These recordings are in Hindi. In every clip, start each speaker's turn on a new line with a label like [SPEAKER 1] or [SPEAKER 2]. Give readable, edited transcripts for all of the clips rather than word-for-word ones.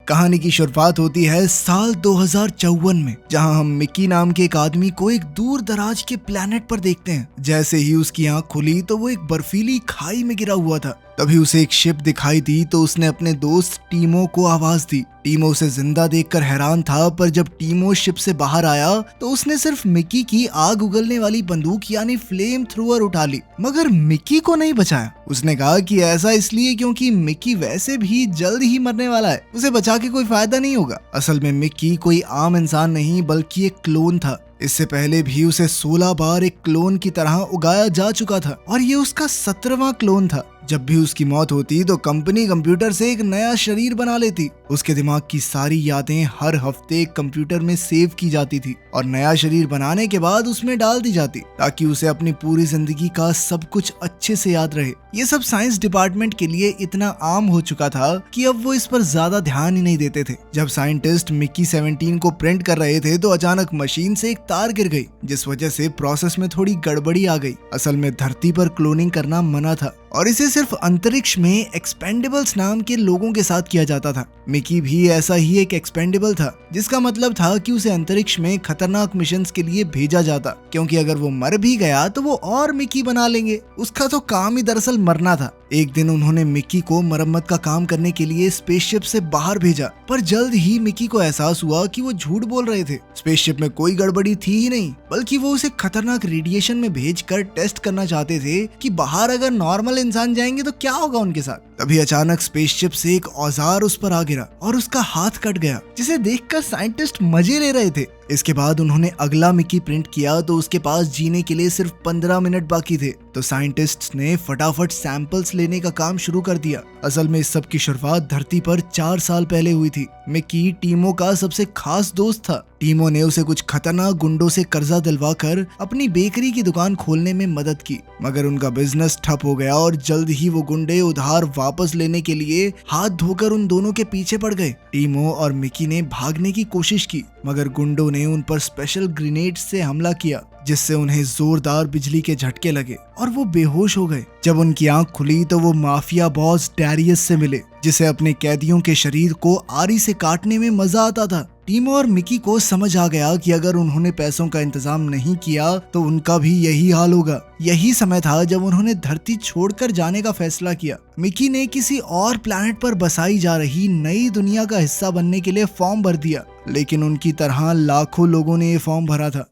[SPEAKER 1] कहानी की शुरुआत होती है साल 2054 में, जहां हम मिकी नाम के एक आदमी को एक दूर दराज के प्लेनेट पर देखते हैं। जैसे ही उसकी आंख खुली तो वो एक बर्फीली खाई में गिरा हुआ था। तभी उसे एक शिप दिखाई दी तो उसने अपने दोस्त टीमो को आवाज दी। टीमो उसे जिंदा देखकर हैरान था, पर जब टीमो शिप से बाहर आया तो उसने सिर्फ मिकी की आग उगलने वाली बंदूक यानी फ्लेम थ्रोअर उठा ली, मगर मिकी को नहीं बचाया। उसने कहा कि ऐसा इसलिए क्योंकि मिकी वैसे भी जल्द ही मरने वाला है, उसे बचा के कोई फायदा नहीं होगा। असल में मिकी कोई आम इंसान नहीं बल्कि एक क्लोन था। इससे पहले भी उसे 16 बार एक क्लोन की तरह उगाया जा चुका था और ये उसका 17वां क्लोन था। जब भी उसकी मौत होती तो कंपनी कंप्यूटर से एक नया शरीर बना लेती। उसके दिमाग की सारी यादें हर हफ्ते कंप्यूटर में सेव की जाती थी और नया शरीर बनाने के बाद उसमें डाल दी जाती, ताकि उसे अपनी पूरी जिंदगी का सब कुछ अच्छे से याद रहे। ये सब साइंस डिपार्टमेंट के लिए इतना आम हो चुका था कि अब वो इस पर ज्यादा ध्यान ही नहीं देते थे। जब साइंटिस्ट मिकी 17 को प्रिंट कर रहे थे तो अचानक मशीन से एक तार गिर गई, जिस वजह से प्रोसेस में थोड़ी गड़बड़ी आ गई। असल में धरती पर क्लोनिंग करना मना था और इसे सिर्फ अंतरिक्ष में एक्सपेंडेबल्स नाम के लोगों के साथ किया जाता था। मिकी भी ऐसा ही एक एक्सपेंडेबल था, जिसका मतलब था कि उसे अंतरिक्ष में खतरनाक मिशंस के लिए भेजा जाता, क्योंकि अगर वो मर भी गया तो वो और मिकी बना लेंगे। उसका तो काम ही दरअसल मरना था। एक दिन उन्होंने मिकी को मरम्मत का काम करने के लिए स्पेसशिप से बाहर भेजा, पर जल्द ही मिकी को एहसास हुआ कि वो झूठ बोल रहे थे। स्पेसशिप में कोई गड़बड़ी थी ही नहीं, बल्कि वो उसे खतरनाक रेडिएशन में भेजकर टेस्ट करना चाहते थे कि बाहर अगर नॉर्मल इंसान जाएंगे तो क्या होगा उनके साथ। तभी अचानक स्पेसशिप से एक औजार उस पर आ गिरा और उसका हाथ कट गया, जिसे देखकर साइंटिस्ट मजे ले रहे थे। इसके बाद उन्होंने अगला मिकी प्रिंट किया तो उसके पास जीने के लिए सिर्फ 15 मिनट बाकी थे। तो साइंटिस्ट्स ने फटाफट सैंपल्स लेने का काम शुरू कर दिया। असल में इस सब की शुरुआत धरती पर 4 साल पहले हुई थी। मिकी टीमो का सबसे खास दोस्त था। टीमो ने उसे कुछ खतरनाक गुंडों से कर्जा दिलवाकर अपनी बेकरी की दुकान खोलने में मदद की, मगर उनका बिजनेस ठप हो गया और जल्द ही वो गुंडे उधार वापस लेने के लिए हाथ धोकर उन दोनों के पीछे पड़ गए। टीमो और मिकी ने भागने की कोशिश की, मगर गुंडों ने उन पर स्पेशल ग्रेनेड से हमला किया, जिससे उन्हें जोरदार बिजली के झटके लगे और वो बेहोश हो गए। जब उनकी आंख खुली तो वो माफिया बॉस डैरियस से मिले, जिसे अपने कैदियों के शरीर को आरी से काटने में मजा आता था। टीमो और मिकी को समझ आ गया कि अगर उन्होंने पैसों का इंतजाम नहीं किया तो उनका भी यही हाल होगा। यही समय था जब उन्होंने धरती छोड़कर जाने का फैसला किया। मिकी ने किसी और प्लैनेट पर बसाई जा रही नई दुनिया का हिस्सा बनने के लिए फॉर्म भर दिया, लेकिन उनकी तरह लाखों लोगों ने ये फॉर्म भरा था।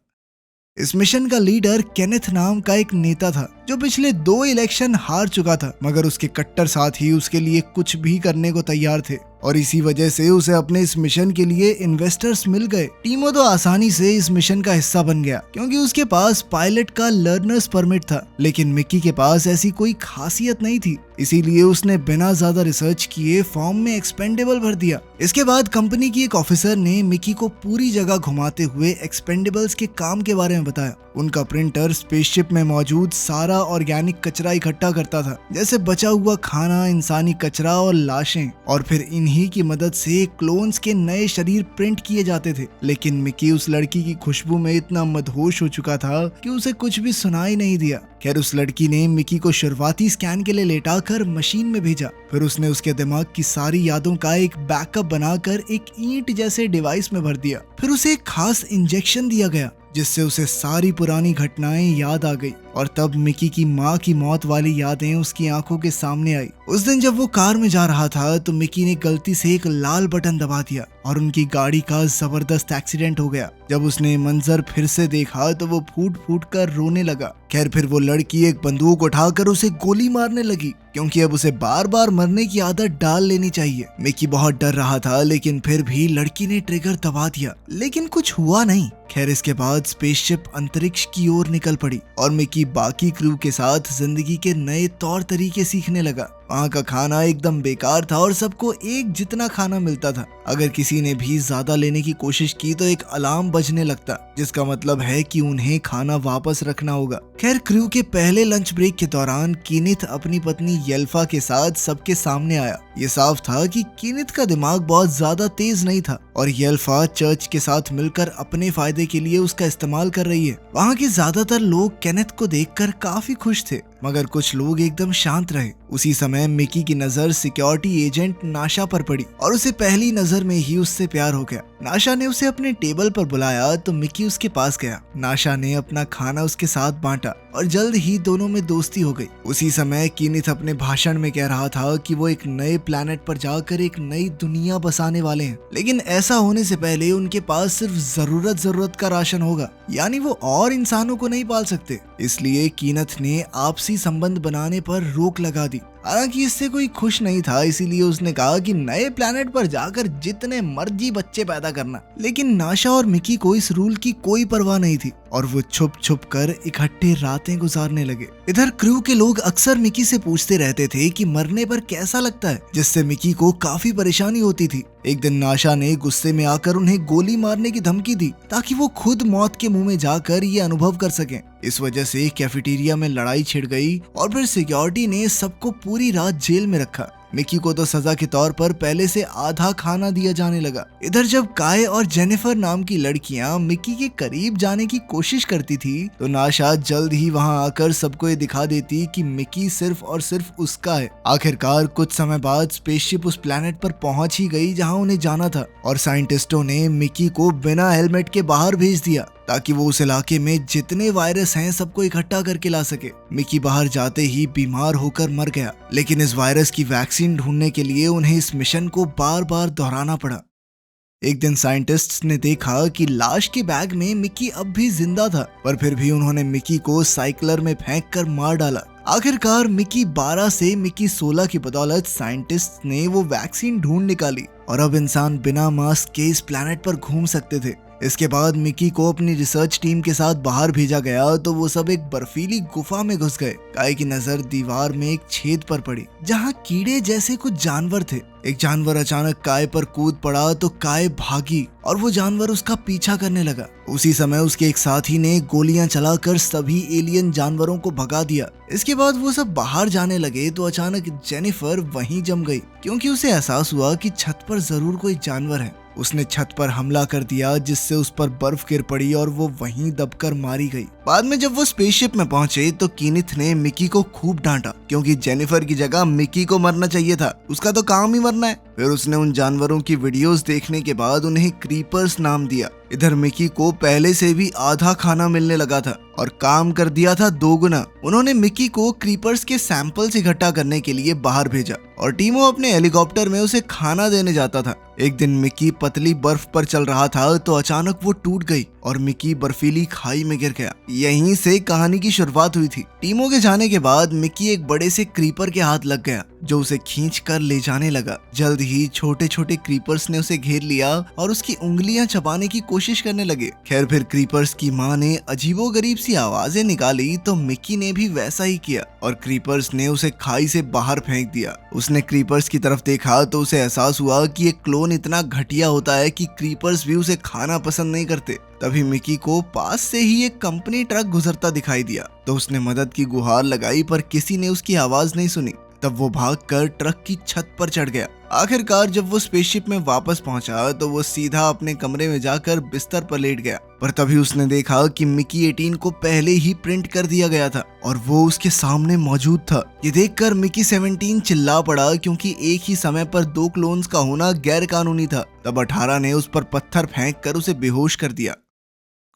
[SPEAKER 1] इस मिशन का लीडर केनेथ नाम का एक नेता था, जो पिछले 2 इलेक्शन हार चुका था, मगर उसके कट्टर साथी उसके लिए कुछ भी करने को तैयार थे और इसी वजह से उसे अपने इस मिशन के लिए इन्वेस्टर्स मिल गए। टीमो तो आसानी से इस मिशन का हिस्सा बन गया, क्योंकि उसके पास पायलट का लर्नर्स परमिट था, लेकिन मिकी के पास ऐसी कोई खासियत नहीं थी। इसीलिए उसने बिना ज्यादा रिसर्च किए फॉर्म में एक्सपेंडेबल भर दिया। इसके बाद कंपनी की एक ऑफिसर ने मिकी को पूरी जगह घुमाते हुए एक्सपेंडेबल्स के काम के बारे में बताया। उनका प्रिंटर स्पेसशिप में मौजूद सारा ऑर्गेनिक कचरा इकट्ठा करता था, जैसे बचा हुआ खाना, इंसानी कचरा और लाशें, और फिर इन्हीं की मदद से क्लोन्स के नए शरीर प्रिंट किए जाते थे। लेकिन मिकी उस लड़की की खुशबू में इतना मदहोश हो चुका था कि उसे कुछ भी सुनाई नहीं दिया। खैर, उस लड़की ने मिकी को शुरुआती स्कैन के लिए लेटाकर मशीन में भेजा। फिर उसने उसके दिमाग की सारी यादों का एक बैकअप बनाकर एक ईंट जैसे डिवाइस में भर दिया। फिर उसे एक खास इंजेक्शन दिया गया, जिससे उसे सारी पुरानी घटनाएं याद आ गई और तब मिकी की माँ की मौत वाली यादें उसकी आंखों के सामने आई। उस दिन जब वो कार में जा रहा था तो मिकी ने गलती से एक लाल बटन दबा दिया और उनकी गाड़ी का जबरदस्त एक्सीडेंट हो गया। जब उसने मंजर फिर से देखा तो वो फूट फूट कर रोने लगा। खैर, फिर वो लड़की एक बंदूक उठाकर उसे गोली मारने लगी, क्योंकि अब उसे बार बार मरने की आदत डाल लेनी चाहिए। मिकी बहुत डर रहा था, लेकिन फिर भी लड़की ने ट्रिगर दबा दिया, लेकिन कुछ हुआ नहीं। खैर, इसके बाद स्पेसशिप अंतरिक्ष की ओर निकल पड़ी और मिकी बाकी क्रू के साथ जिंदगी के नए तौर तरीके सीखने लगा। वहाँ का खाना एकदम बेकार था और सबको एक जितना खाना मिलता था। अगर किसी ने भी ज्यादा लेने की कोशिश की तो एक अलार्म बजने लगता, जिसका मतलब है कि उन्हें खाना वापस रखना होगा। खैर, क्रू के पहले लंच ब्रेक के दौरान कीनिथ अपनी पत्नी येल्फा के साथ सबके सामने आया। ये साफ था कि कीनिथ का दिमाग बहुत ज्यादा तेज नहीं था और येल्फा चर्च के साथ मिलकर अपने फायदे के लिए उसका इस्तेमाल कर रही है। वहाँ के ज्यादातर लोग केनेथ को देखकर काफी खुश थे। मगर कुछ लोग एकदम शांत रहे। उसी समय मिकी की नजर सिक्योरिटी एजेंट नाशा पर पड़ी और उसे पहली नजर में ही उससे प्यार हो गया। नाशा ने उसे अपने टेबल पर बुलाया तो मिकी उसके पास गया। नाशा ने अपना खाना उसके साथ बांटा और जल्द ही दोनों में दोस्ती हो गई। उसी समय कीनिथ अपने भाषण में कह रहा था कि वो एक नए प्लेनेट पर जाकर एक नई दुनिया बसाने वाले हैं, लेकिन ऐसा होने से पहले उनके पास सिर्फ जरूरत का राशन होगा, यानी वो और इंसानों को नहीं पाल सकते। इसलिए कीनिथ ने आपसी संबंध बनाने पर रोक लगा दी। हालांकि इससे कोई खुश नहीं था, इसीलिए उसने कहा कि नए प्लेनेट पर जाकर जितने मर्जी बच्चे पैदा करना। लेकिन नाशा और मिकी को इस रूल की कोई परवाह नहीं थी और वो छुप छुप कर इकट्ठे रातें गुजारने लगे। इधर क्रू के लोग अक्सर मिकी से पूछते रहते थे कि मरने पर कैसा लगता है, जिससे मिकी को काफी परेशानी होती थी। एक दिन नाशा ने गुस्से में आकर उन्हें गोली मारने की धमकी दी ताकि वो खुद मौत के मुंह में जाकर ये अनुभव कर सकें। इस वजह से कैफेटेरिया में लड़ाई छिड़ गई और फिर सिक्योरिटी ने सबको पूरी रात जेल में रखा। मिकी को तो सजा के तौर पर पहले से आधा खाना दिया जाने लगा। इधर जब काय और जेनिफर नाम की लड़कियां मिकी के करीब जाने की कोशिश करती थी तो नाशा जल्द ही वहां आकर सबको ये दिखा देती कि मिकी सिर्फ और सिर्फ उसका है। आखिरकार कुछ समय बाद स्पेसशिप उस प्लेनेट पर पहुंच ही गई जहां उन्हें जाना था और साइंटिस्टों ने मिकी को बिना हेलमेट के बाहर भेज दिया ताकि वो उस इलाके में जितने वायरस हैं सबको इकट्ठा करके ला सके। मिकी बाहर जाते ही बीमार होकर मर गया, लेकिन इस वायरस की वैक्सीन ढूंढने के लिए उन्हें इस मिशन को बार बार दोहराना पड़ा। एक दिन साइंटिस्ट्स ने देखा कि लाश के बैग में मिकी अब भी जिंदा था, पर फिर भी उन्होंने मिकी को साइक्लर में फेंक कर मार डाला। आखिरकार मिकी 12 से मिकी 16 की बदौलत साइंटिस्ट ने वो वैक्सीन ढूंढ निकाली और अब इंसान बिना मास्क के इस प्लेनेट पर घूम सकते थे। इसके बाद मिकी को अपनी रिसर्च टीम के साथ बाहर भेजा गया तो वो सब एक बर्फीली गुफा में घुस गए। काय की नजर दीवार में एक छेद पर पड़ी जहां कीड़े जैसे कुछ जानवर थे। एक जानवर अचानक काय पर कूद पड़ा तो काय भागी और वो जानवर उसका पीछा करने लगा। उसी समय उसके एक साथी ने गोलियां चलाकर सभी एलियन जानवरों को भगा दिया। इसके बाद वो सब बाहर जाने लगे तो अचानक जेनिफर वहीं जम गई क्योंकि उसे एहसास हुआ कि छत पर जरूर कोई जानवर है। उसने छत पर हमला कर दिया जिससे उस पर बर्फ गिर पड़ी और वो वहीं दबकर मारी गई। बाद में जब वो स्पेसशिप में पहुंचे तो कीनिथ ने मिकी को खूब डांटा क्योंकि जेनिफर की जगह मिकी को मरना चाहिए था, उसका तो काम ही मरना है। फिर उसने उन जानवरों की वीडियोस देखने के बाद उन्हें क्रीपर्स नाम दिया। इधर मिकी को पहले से भी आधा खाना मिलने लगा था और काम कर दिया था 2 गुना। उन्होंने मिकी को क्रीपर्स के सैंपल्स इकट्ठा करने के लिए बाहर भेजा और टीमो अपने हेलीकॉप्टर में उसे खाना देने जाता था। एक दिन मिकी पतली बर्फ पर चल रहा था तो अचानक वो टूट गई और मिकी बर्फीली खाई में गिर गया। यहीं से कहानी की शुरुआत हुई थी। टीमो के जाने के बाद मिकी एक बड़े से क्रीपर के हाथ लग गया जो उसे खींच कर ले जाने लगा। जल्द ही छोटे छोटे क्रीपर्स ने उसे घेर लिया और उसकी उंगलियां चबाने की कोशिश करने लगे। खैर फिर क्रीपर्स की माँ ने अजीबोगरीब सी आवाजें निकाली तो मिकी ने भी वैसा ही किया और क्रीपर्स ने उसे खाई से बाहर फेंक दिया। उसने क्रीपर्स की तरफ देखा तो उसे एहसास हुआ कि ये क्लोन इतना घटिया होता है कि क्रीपर्स भी उसे खाना पसंद नहीं करते। तभी मिकी को पास से ही एक कंपनी ट्रक गुजरता दिखाई दिया तो उसने मदद की गुहार लगाई पर किसी ने उसकी आवाज नहीं सुनी। तब वो भागकर ट्रक की छत पर चढ़ गया। आखिरकार जब वो स्पेसशिप में वापस पहुंचा तो वो सीधा अपने कमरे में जाकर बिस्तर पर लेट गया, पर तभी उसने देखा कि मिकी 18 को पहले ही प्रिंट कर दिया गया था और वो उसके सामने मौजूद था। ये देखकर मिकी 17 चिल्ला पड़ा क्योंकि एक ही समय पर 2 क्लोन्स का होना गैर कानूनी था। तब 18 ने उस पर पत्थर फेंक कर उसे बेहोश कर दिया।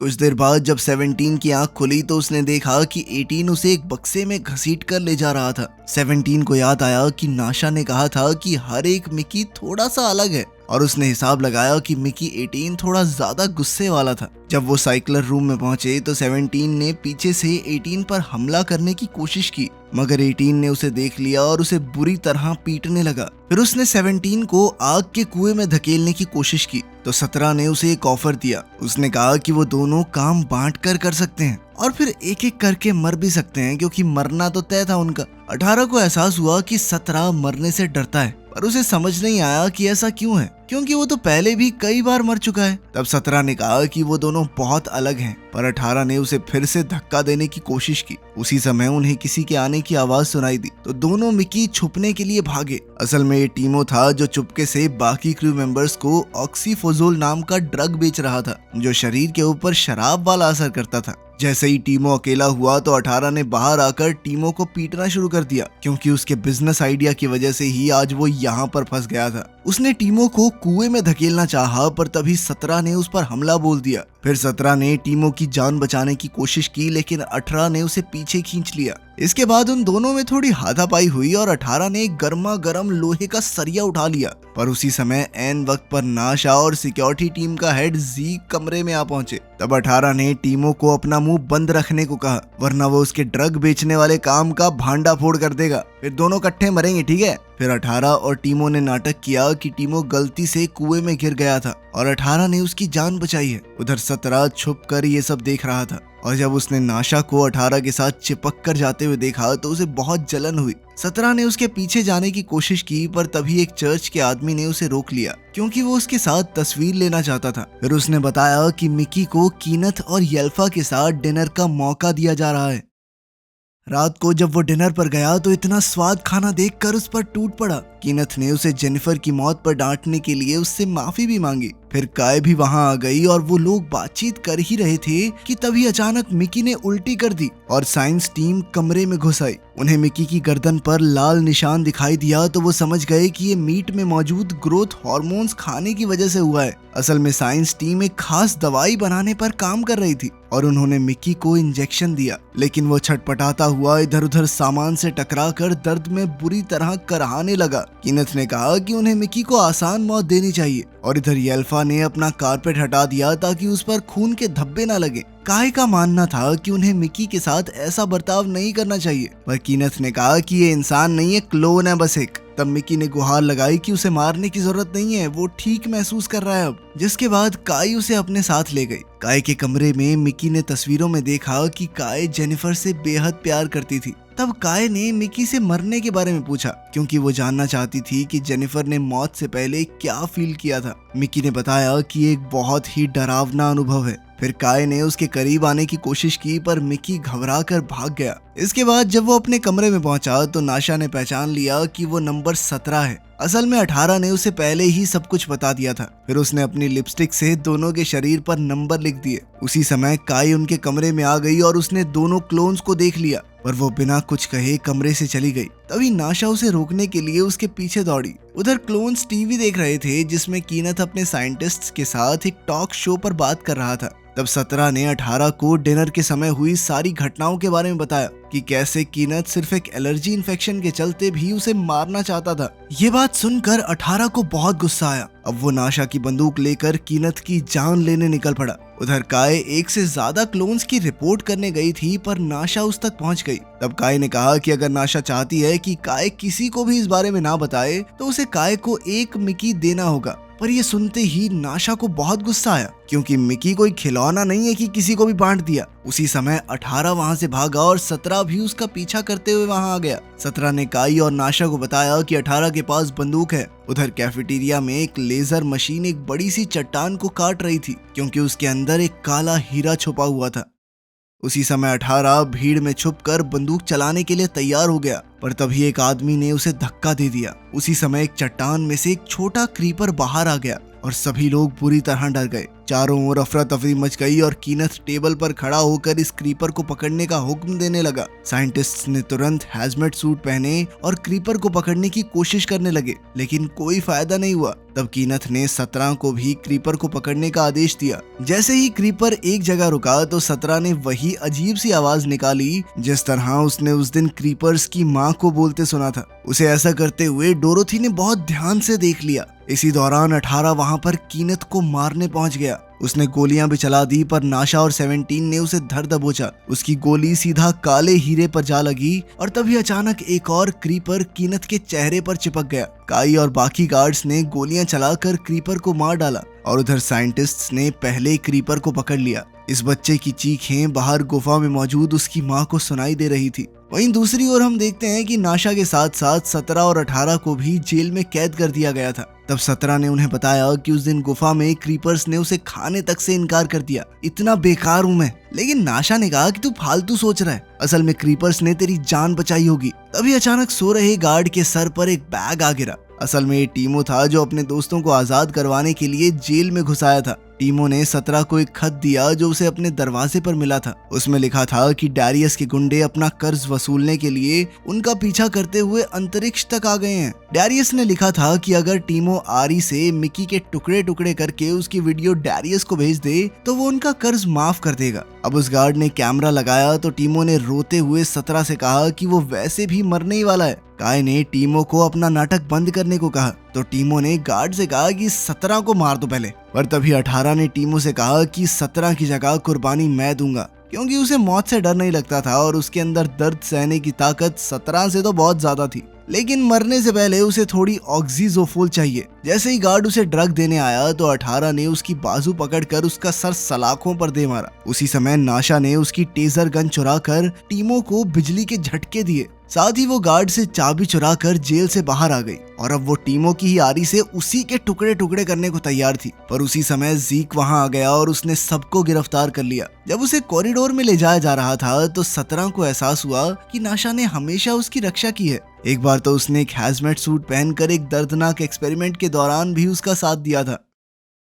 [SPEAKER 1] कुछ देर बाद जब 17 की आंख खुली तो उसने देखा कि 18 उसे एक बक्से में घसीट कर ले जा रहा था। 17 को याद आया कि नाशा ने कहा था कि हर एक मिकी थोड़ा सा अलग है और उसने हिसाब लगाया कि मिकी 18 थोड़ा ज्यादा गुस्से वाला था। जब वो साइक्लर रूम में पहुंचे तो 17 ने पीछे से 18 पर हमला करने की कोशिश की, मगर 18 ने उसे देख लिया और उसे बुरी तरह पीटने लगा। फिर उसने 17 को आग के कुएं में धकेलने की कोशिश की तो 17 ने उसे एक ऑफर दिया। उसने कहा कि वो दोनों काम बांट कर सकते हैं और फिर एक एक करके मर भी सकते हैं क्योंकि मरना तो तय था उनका। 18 को एहसास हुआ कि 17 मरने से डरता है, पर उसे समझ नहीं आया कि ऐसा क्यों है क्योंकि वो तो पहले भी कई बार मर चुका है। तब 17 ने कहा कि वो दोनों बहुत अलग हैं, पर 18 ने उसे फिर से धक्का देने की कोशिश की। उसी समय उन्हें किसी के आने की आवाज सुनाई दी तो दोनों मिकी छुपने के लिए भागे। असल में ये टीमो था जो चुपके से बाकी क्रू मेंबर्स को ऑक्सीफोजोल नाम का ड्रग बेच रहा था जो शरीर के ऊपर शराब वाला असर करता था। जैसे ही टीमो अकेला हुआ तो 18 ने बाहर आकर टीमो को पीटना शुरू कर दिया, क्योंकि उसके बिजनेस आइडिया की वजह से ही आज वो यहाँ पर फंस गया था। उसने टीमो को कुएं में धकेलना चाहा, पर तभी 17 ने उस पर हमला बोल दिया। फिर 17 ने टीमो की जान बचाने की कोशिश की, लेकिन 18 ने उसे पीछे खींच लिया। इसके बाद उन दोनों में थोड़ी हाथापाई हुई और 18 ने एक गर्मा गर्म लोहे का सरिया उठा लिया। पर उसी समय एन वक्त पर नाशा और सिक्योरिटी टीम का हेड ज़ीक कमरे में आ पहुंचे। तब 18 ने टीमो को अपना मुंह बंद रखने को कहा, वरना वो उसके ड्रग बेचने वाले काम का भांडा फोड़ कर देगा, फिर दोनों इकट्ठे मरेंगे, ठीक है। फिर 18 और टीमो ने नाटक किया कि टीमो गलती से कुएं में गिर गया था और 18 ने उसकी जान बचाई है। उधर 17 छुप कर ये सब देख रहा था, और जब उसने नाशा को 18 के साथ चिपक कर जाते हुए देखा तो उसे बहुत जलन हुई। 17 ने उसके पीछे जाने की कोशिश की, पर तभी एक चर्च के आदमी ने उसे रोक लिया, क्योंकि वो उसके साथ तस्वीर लेना चाहता था। फिर उसने बताया कि मिकी को कीनथ और येल्फा के साथ डिनर का मौका दिया जा रहा है। रात को जब वो डिनर पर गया तो इतना स्वाद खाना देखकर उस पर टूट पड़ा। कीनथ ने उसे जेनिफर की मौत पर डांटने के लिए उससे माफी भी मांगी। फिर काय भी वहां आ गई और वो लोग बातचीत कर ही रहे थे कि तभी अचानक मिकी ने उल्टी कर दी और साइंस टीम कमरे में घुस आई। उन्हें मिकी की गर्दन पर लाल निशान दिखाई दिया तो वो समझ गए कि ये मीट में मौजूद ग्रोथ हार्मोन्स खाने की वजह से हुआ है। असल में साइंस टीम एक खास दवाई बनाने पर काम कर रही थी और उन्होंने मिकी को इंजेक्शन दिया, लेकिन वो छटपटाता हुआ इधर उधर सामान से टकराकर दर्द में बुरी तरह कराहने लगा। कीनथ ने कहा कि उन्हें मिकी को आसान मौत देनी चाहिए, और इधर येल्फा ने अपना कारपेट हटा दिया ताकि उस पर खून के धब्बे न लगे। काय का मानना था कि उन्हें मिकी के साथ ऐसा बर्ताव नहीं करना चाहिए, पर कीनथ ने कहा कि ये इंसान नहीं है, क्लोन है बस एक। तब मिकी ने गुहार लगाई कि उसे मारने की जरूरत नहीं है, वो ठीक महसूस कर रहा है अब। जिसके बाद काय उसे अपने साथ ले गई। काय के कमरे में मिकी ने तस्वीरों में देखा कि काय जेनिफर से बेहद प्यार करती थी। तब काय ने मिकी से मरने के बारे में पूछा, क्योंकि वो जानना चाहती थी कि जेनिफर ने मौत से पहले क्या फील किया था। मिकी ने बताया कि एक बहुत ही डरावना अनुभव है। फिर काय ने उसके करीब आने की कोशिश की, पर मिकी घबरा कर भाग गया। इसके बाद जब वो अपने कमरे में पहुंचा तो नाशा ने पहचान लिया कि वो नंबर 17 है। असल में 18 ने उसे पहले ही सब कुछ बता दिया था। फिर उसने अपनी लिपस्टिक से दोनों के शरीर पर नंबर लिख दिए। उसी समय काय उनके कमरे में आ गई और उसने दोनों क्लोन्स को देख लिया, पर वो बिना कुछ कहे कमरे से चली गई। तभी नाशा उसे रोकने के लिए उसके पीछे दौड़ी। उधर क्लोन्स टीवी देख रहे थे, जिसमें कीनथ अपने साइंटिस्ट्स के साथ एक टॉक शो पर बात कर रहा था। तब 17 ने 18 को डिनर के समय हुई सारी घटनाओं के बारे में बताया कि कैसे कीनथ सिर्फ एक एलर्जी इन्फेक्शन के चलते भी उसे मारना चाहता था। ये बात सुनकर 18 को बहुत गुस्सा आया। अब वो नाशा की बंदूक लेकर कीनथ की जान लेने निकल पड़ा। उधर काय एक से ज्यादा क्लोन्स की रिपोर्ट करने गई थी, पर नाशा उस तक पहुंच गई। तब काय ने कहा कि अगर नाशा चाहती है कि काय किसी को भी इस बारे में ना बताए तो उसे काय को एक मिकी देना होगा। पर ये सुनते ही नाशा को बहुत गुस्सा आया, क्योंकि मिकी कोई खिलौना नहीं है कि किसी को भी बांट दिया। उसी समय 18 वहां से भागा और 17 भी उसका पीछा करते हुए वहां आ गया। 17 ने काई और नाशा को बताया कि 18 के पास बंदूक है। उधर कैफेटेरिया में एक लेजर मशीन एक बड़ी सी चट्टान को काट रही थी, क्योंकि उसके अंदर एक काला हीरा छुपा हुआ था। उसी समय 18 भीड़ में छुपकर बंदूक चलाने के लिए तैयार हो गया, पर तभी एक आदमी ने उसे धक्का दे दिया। उसी समय एक चट्टान में से एक छोटा क्रीपर बाहर आ गया और सभी लोग बुरी तरह डर गए। चारों ओर अफरा तफरी मच गई और कीनथ टेबल पर खड़ा होकर इस क्रीपर को पकड़ने का हुक्म देने लगा। साइंटिस्ट्स ने तुरंत हैजमेट सूट पहने और क्रीपर को पकड़ने की कोशिश करने लगे, लेकिन कोई फायदा नहीं हुआ। तब कीनथ ने 17 को भी क्रीपर को पकड़ने का आदेश दिया। जैसे ही क्रीपर एक जगह रुका तो 17 ने वही अजीब सी आवाज निकाली जिस तरह उसने उस दिन क्रीपर्स की माँ को बोलते सुना था। उसे ऐसा करते हुए डोरोथी ने बहुत ध्यान से देख लिया। इसी दौरान 18 वहां पर कीनथ को मारने पहुंच गया। उसने गोलियां भी चला दी, पर नाशा और 17 ने उसे धर दबोचा। उसकी गोली सीधा काले हीरे पर जा लगी और तभी अचानक एक और क्रीपर कीनथ के चेहरे पर चिपक गया। काई और बाकी गार्ड्स ने गोलियां चलाकर क्रीपर को मार डाला और उधर साइंटिस्ट्स ने पहले क्रीपर को पकड़ लिया। इस बच्चे की चीखें बाहर गुफा में मौजूद उसकी माँ को सुनाई दे रही थी। वहीं दूसरी ओर हम देखते हैं कि नाशा के साथ साथ 17 और 18 को भी जेल में कैद कर दिया गया था। तब 17 ने उन्हें बताया कि उस दिन गुफा में क्रीपर्स ने उसे खाने तक से इनकार कर दिया। इतना बेकार हूँ मैं। लेकिन नाशा ने कहा कि तू फालतू सोच रहा है, असल में क्रीपर्स ने तेरी जान बचाई होगी। तभी अचानक सो रहे गार्ड के सर पर एक बैग आ गिरा। असल में ये टीमो था जो अपने दोस्तों को आजाद करवाने के लिए जेल में घुसाया था। टीमो ने 17 को एक खत दिया जो उसे अपने दरवाजे पर मिला था। उसमें लिखा था कि डैरियस के गुंडे अपना कर्ज वसूलने के लिए उनका पीछा करते हुए अंतरिक्ष तक आ गए हैं। डैरियस ने लिखा था कि अगर टीमो आरी से मिकी के टुकड़े टुकड़े करके उसकी वीडियो डैरियस को भेज दे तो वो उनका कर्ज माफ कर देगा। अब उस गार्ड ने कैमरा लगाया तो टीमो ने रोते हुए 17 से कहा कि वो वैसे भी मरने ही वाला है। काय ने टीमो को अपना नाटक बंद करने को कहा तो टीमो ने गार्ड से कहा कि 17 को मार दो पहले, पर तभी 18 ने टीमो से कहा कि 17 की जगह कुर्बानी मैं दूंगा, क्योंकि उसे मौत से डर नहीं लगता था और उसके अंदर दर्द सहने की ताकत 17 से तो बहुत ज्यादा थी। लेकिन मरने से पहले उसे थोड़ी ऑक्सीजोफोल चाहिए। जैसे ही गार्ड उसे ड्रग देने आया तो 18 ने उसकी बाजू पकड़कर उसका सर सलाखों पर दे मारा। उसी समय नाशा ने उसकी टेजर गन चुराकर टीमो को बिजली के झटके दिए। साथ ही वो गार्ड से चाबी चुराकर जेल से बाहर आ गई और अब वो टीमो की ही आरी से उसी के टुकड़े टुकड़े करने को तैयार थी। पर उसी समय जीक वहां आ गया और उसने सबको गिरफ्तार कर लिया। जब उसे कॉरिडोर में ले जाया जा रहा था तो 17 को एहसास हुआ कि नाशा ने हमेशा उसकी रक्षा की है। एक बार तो उसने एक हैजमेट सूट पहनकर एक दर्दनाक एक्सपेरिमेंट के दौरान भी उसका साथ दिया था।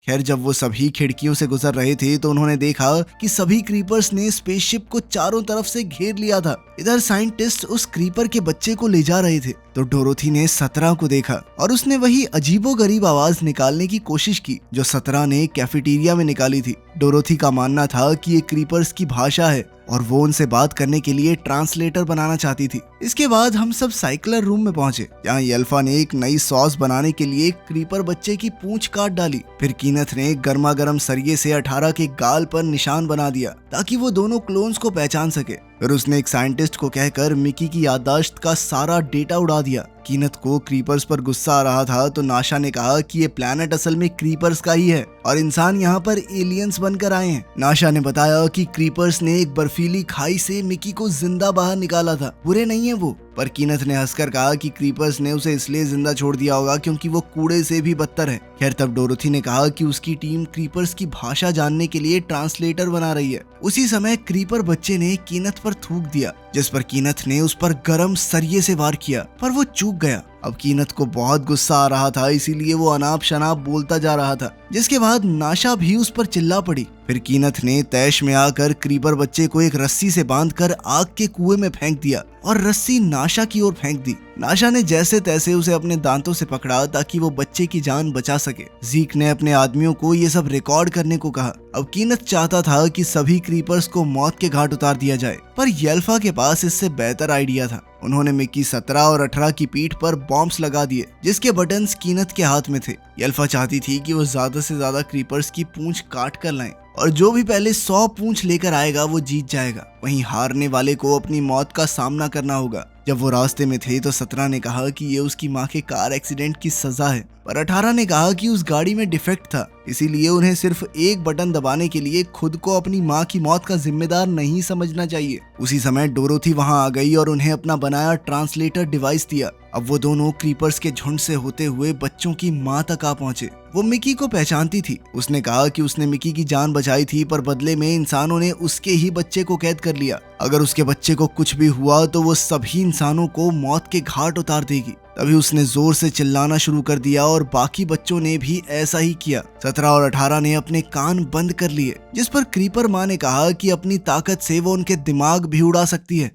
[SPEAKER 1] खैर, जब वो सभी खिड़कियों से गुजर रहे थे तो उन्होंने देखा कि सभी क्रीपर्स ने स्पेसशिप को चारों तरफ से घेर लिया था। इधर साइंटिस्ट उस क्रीपर के बच्चे को ले जा रहे थे तो डोरोथी ने 17 को देखा और उसने वही अजीबोगरीब आवाज निकालने की कोशिश की जो 17 ने कैफेटेरिया में निकाली थी। डोरोथी का मानना था कि ये क्रीपर्स की भाषा है और वो उनसे बात करने के लिए ट्रांसलेटर बनाना चाहती थी। इसके बाद हम सब साइक्लर रूम में पहुंचे, जहाँ येल्फा ने एक नई सॉस बनाने के लिए क्रीपर बच्चे की पूंछ काट डाली। फिर कीनथ ने गर्मा गर्म सरिये से 18 के गाल पर निशान बना दिया ताकि वो दोनों क्लोन्स को पहचान सके। फिर उसने एक साइंटिस्ट को कहकर मिकी की याददाश्त का सारा डेटा उड़ा दिया। कीनथ को क्रीपर्स पर गुस्सा आ रहा था तो नाशा ने कहा कि ये प्लैनेट असल में क्रीपर्स का ही है और इंसान यहाँ पर एलियंस बनकर आए हैं। नाशा ने बताया कि क्रीपर्स ने एक बर्फीली खाई से मिकी को जिंदा बाहर निकाला था, बुरे नहीं है वो। पर कीनथ ने हंसकर कहा कि क्रीपर्स ने उसे इसलिए जिंदा छोड़ दिया होगा क्योंकि वो कूड़े से भी बदतर है। खैर, तब डोरोथी ने कहा कि उसकी टीम क्रीपर्स की भाषा जानने के लिए ट्रांसलेटर बना रही है। उसी समय क्रीपर बच्चे ने कीनथ पर थूक दिया, जिस पर कीनथ ने उस पर गरम सरिये से वार किया, पर वो चूक गया। अब कीनथ को बहुत गुस्सा आ रहा था, इसीलिए वो अनाप शनाप बोलता जा रहा था, जिसके बाद नाशा भी उस पर चिल्ला पड़ी। फिर कीनथ ने तैश में आकर क्रीपर बच्चे को एक रस्सी से बांधकर आग के कुएं में फेंक दिया और रस्सी नाशा की ओर फेंक दी। नाशा ने जैसे तैसे उसे अपने दांतों से पकड़ा ताकि वो बच्चे की जान बचा सके। जीक ने अपने आदमियों को ये सब रिकॉर्ड करने को कहा। अब कीनथ चाहता था कि सभी क्रीपर्स को मौत के घाट उतार दिया जाए, पर येल्फा के पास इससे बेहतर आइडिया था। उन्होंने मिकी 17 और 18 की पीठ पर बॉम्ब्स लगा दिए, जिसके बटन्स कीनथ के हाथ में थे। येल्फा चाहती थी कि वो ज्यादा से ज्यादा क्रीपर्स की पूंछ काट कर लाएं और जो भी पहले 100 पूंछ लेकर आएगा वो जीत जाएगा। वहीं हारने वाले को अपनी मौत का सामना करना होगा। जब वो रास्ते में थे तो 17 ने कहा कि ये उसकी माँ के कार एक्सीडेंट की सजा है, पर 18 ने कहा कि उस गाड़ी में डिफेक्ट था, इसीलिए उन्हें सिर्फ एक बटन दबाने के लिए खुद को अपनी माँ की मौत का जिम्मेदार नहीं समझना चाहिए। उसी समय डोरोथी वहां आ गई और उन्हें अपना बनाया ट्रांसलेटर डिवाइस दिया। अब वो दोनों क्रीपर्स के झुंड से होते हुए बच्चों की माँ तक आ पहुंचे। वो मिकी को पहचानती थी। उसने कहा कि उसने मिकी की जान बचाई थी, पर बदले में इंसानों ने उसके ही बच्चे को कैद कर लिया। अगर उसके बच्चे को कुछ भी हुआ तो वो सभी इंसानों को मौत के घाट उतार देगी। तभी उसने जोर से चिल्लाना शुरू कर दिया और बाकी बच्चों ने भी ऐसा ही किया। 17 और 18 ने अपने कान बंद कर लिए, जिस पर क्रीपर माँ ने कहा कि अपनी ताकत से वो उनके दिमाग भी उड़ा सकती है।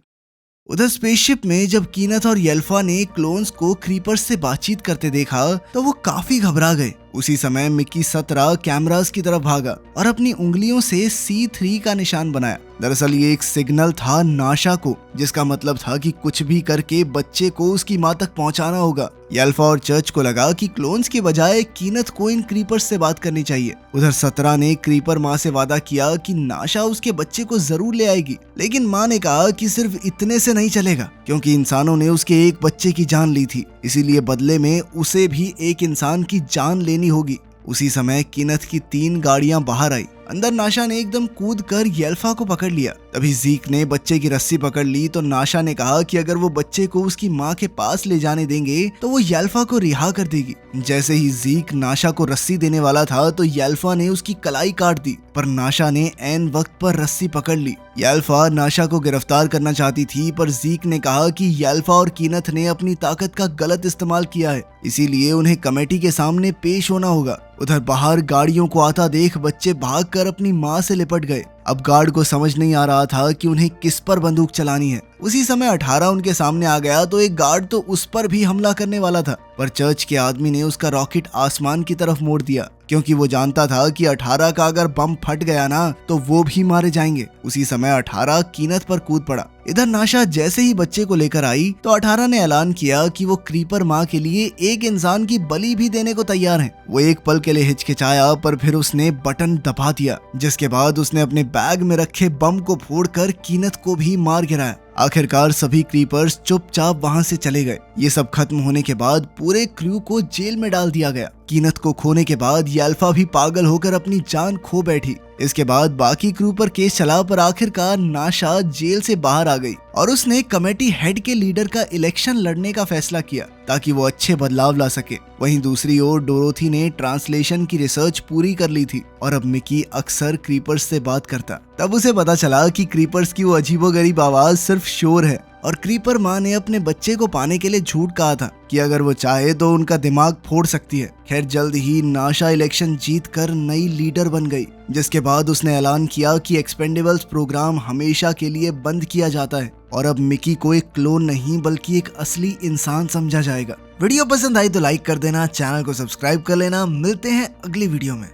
[SPEAKER 1] उधर स्पेसशिप में जब कीनथ और येल्फा ने क्लोन्स को क्रीपर्स से बातचीत करते देखा तो वो काफी घबरा गए। उसी समय मिकी 17 कैमरास की तरफ भागा और अपनी उंगलियों से C3 का निशान बनाया। दरअसल ये एक सिग्नल था नाशा को, जिसका मतलब था कि कुछ भी करके बच्चे को उसकी माँ तक पहुंचाना होगा। येल्फा और चर्च को लगा कि क्लोन्स के बजाय कीनथ को इन क्रीपर्स से बात करनी चाहिए। उधर 17 ने क्रीपर माँ से वादा किया कि नाशा उसके बच्चे को जरूर ले आएगी, लेकिन माँ ने कहा कि सिर्फ इतने से नहीं चलेगा, क्योंकि इंसानों ने उसके एक बच्चे की जान ली थी, इसीलिए बदले में उसे भी एक इंसान की जान लेनी होगी। उसी समय कीनथ की 3 गाड़ियां बाहर आई। अंदर नाशा ने एकदम कूद कर येल्फा को पकड़ लिया। तभी जीक ने बच्चे की रस्सी पकड़ ली तो नाशा ने कहा कि अगर वो बच्चे को उसकी माँ के पास ले जाने देंगे तो वो येल्फा को रिहा कर देगी। जैसे ही जीक नाशा को रस्सी देने वाला था तो येल्फा ने उसकी कलाई काट दी, पर नाशा ने ऐन वक्त पर रस्सी पकड़ ली। येल्फा नाशा को गिरफ्तार करना चाहती थी, पर जीक ने कहा कि येल्फा और कीनथ ने अपनी ताकत का गलत इस्तेमाल किया है, इसीलिए उन्हें कमेटी के सामने पेश होना होगा। उधर बाहर गाड़ियों को आता देख बच्चे भागकर अपनी माँ से लिपट गए। अब गार्ड को समझ नहीं आ रहा था कि उन्हें किस पर बंदूक चलानी है। उसी समय 18 उनके सामने आ गया तो एक गार्ड तो उस पर भी हमला करने वाला था, पर चर्च के आदमी ने उसका रॉकेट आसमान की तरफ मोड़ दिया, क्योंकि वो जानता था कि 18 का अगर बम फट गया ना तो वो भी मारे जाएंगे। उसी समय 18 कीनथ पर कूद पड़ा। इधर नाशा जैसे ही बच्चे को लेकर आई तो 18 ने ऐलान किया कि वो क्रीपर माँ के लिए एक इंसान की बलि भी देने को तैयार है। वो एक पल के लिए हिचकिचाया, पर फिर उसने बटन दबा दिया, जिसके बाद उसने अपने बैग में रखे बम को फोड़कर कीनथ को भी मार गिराया। आखिरकार सभी क्रीपर्स चुपचाप वहां से चले गए। ये सब खत्म होने के बाद पूरे क्रू को जेल में डाल दिया गया। कीनथ को खोने के बाद येल्फा भी पागल होकर अपनी जान खो बैठी। इसके बाद बाकी क्रू पर केस चला, पर आखिरकार नाशा जेल से बाहर आ गई और उसने कमेटी हेड के लीडर का इलेक्शन लड़ने का फैसला किया ताकि वो अच्छे बदलाव ला सके। वहीं दूसरी ओर डोरोथी ने ट्रांसलेशन की रिसर्च पूरी कर ली थी और अब मिकी अक्सर क्रीपर्स से बात करता। तब उसे पता चला कि क्रीपर्स की वो अजीबोगरीब आवाज सिर्फ शोर है और क्रीपर माँ ने अपने बच्चे को पाने के लिए झूठ कहा था कि अगर वो चाहे तो उनका दिमाग फोड़ सकती है। खैर जल्द ही नाशा इलेक्शन जीत कर नई लीडर बन गई, जिसके बाद उसने ऐलान किया कि एक्सपेंडेबल्स प्रोग्राम हमेशा के लिए बंद किया जाता है और अब मिकी को एक क्लोन नहीं बल्कि एक असली इंसान समझा जाएगा। वीडियो पसंद आई तो लाइक कर देना, चैनल को सब्सक्राइब कर लेना। मिलते हैं अगली वीडियो में।